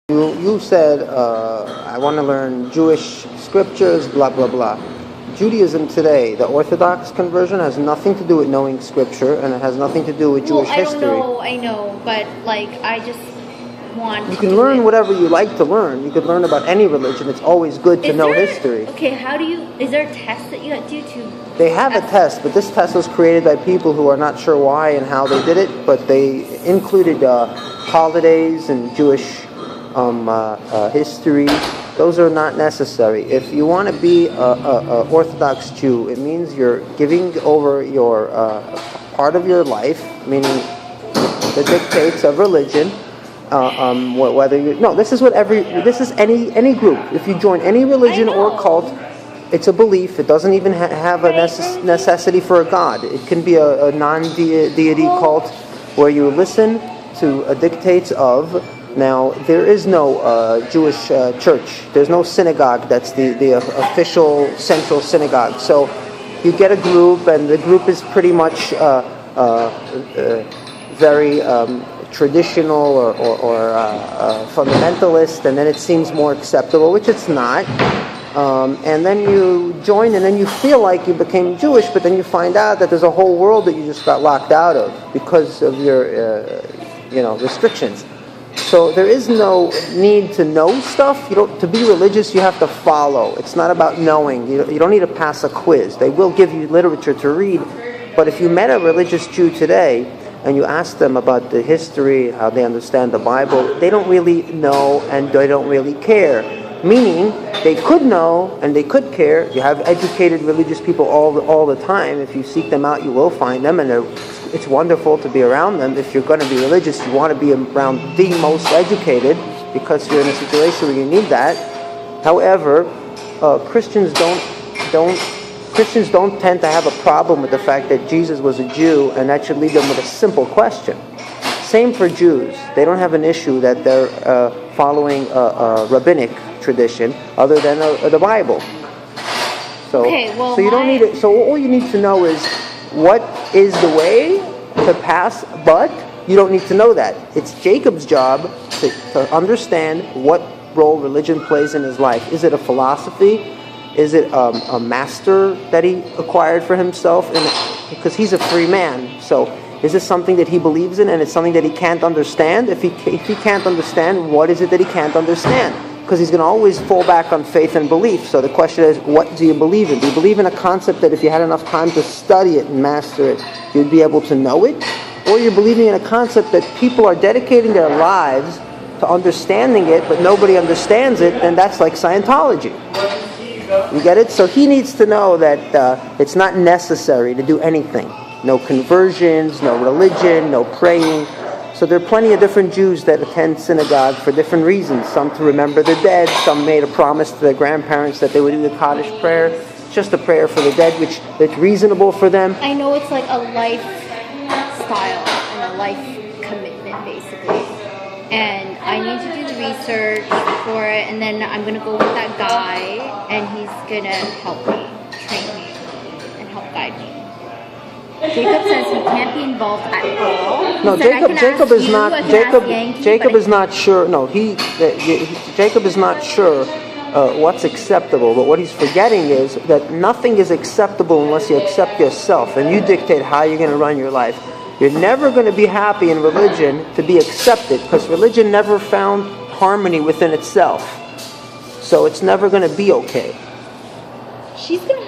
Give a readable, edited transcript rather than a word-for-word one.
You said, I want to learn Jewish scriptures, blah, blah, blah. Judaism today, the Orthodox conversion, has nothing to do with knowing scripture, and it has nothing to do with Jewish history. I know, but I just want You can learn whatever you like to learn. You could learn about any religion. It's always good to know history. Okay, is there a test that you do to... They have a test, but this test was created by people who are not sure why and how they did it, but they included holidays and Jewish history. Those are not necessary. If you want to be a Orthodox Jew, it means you're giving over your part of your life, meaning the dictates of religion. This is any group. If you join any religion or cult, it's a belief. It doesn't even have a necessity for a god. It can be a non-deity cult where you listen to dictates of. Now, there is no Jewish church. There's no synagogue that's the official central synagogue. So you get a group, and the group is pretty much very traditional or fundamentalist, and then it seems more acceptable, which it's not. And then you join, and then you feel like you became Jewish, but then you find out that there's a whole world that you just got locked out of because of your restrictions. So there is no need to know stuff. To be religious, you have to follow. It's not about knowing. You don't need to pass a quiz. They will give you literature to read. But if you met a religious Jew today and you ask them about the history, how they understand the Bible, they don't really know and they don't really care. Meaning, they could know and they could care. You have educated religious people all the time. If you seek them out, you will find them, and it's wonderful to be around them. If you're going to be religious, you want to be around the most educated because you're in a situation where you need that. However, Christians don't tend to have a problem with the fact that Jesus was a Jew, and that should leave them with a simple question. Same for Jews. They don't have an issue that they're following a rabbinic tradition other than the Bible. So you don't need it. So all you need to know is what is the way to pass, but you don't need to know that. It's Jacob's job to understand what role religion plays in his life. Is it a philosophy? Is it a master that he acquired for himself? Because he's a free man. So is this something that he believes in, and it's something that he can't understand? If he can't understand, what is it that he can't understand? Because he's going to always fall back on faith and belief. So the question is, what do you believe in? Do you believe in a concept that if you had enough time to study it and master it, you'd be able to know it? Or you're believing in a concept that people are dedicating their lives to understanding it, but nobody understands it, and that's like Scientology. You get it? So he needs to know that it's not necessary to do anything. No conversions, no religion, no praying. So there are plenty of different Jews that attend synagogue for different reasons. Some to remember the dead. Some made a promise to their grandparents that they would do the Kaddish prayer. It's just a prayer for the dead, which is reasonable for them. I know it's like a lifestyle and a life commitment, basically. And I need to do the research for it, and then I'm going to go with that guy, and he's going to help me, train me, and help guide me. Jacob says he can't be involved at all. No, Jacob is not sure. No, Jacob is not sure what's acceptable. But what he's forgetting is that nothing is acceptable unless you accept yourself, and you dictate how you're going to run your life. You're never going to be happy in religion to be accepted, because religion never found harmony within itself. So it's never going to be okay. She's going to have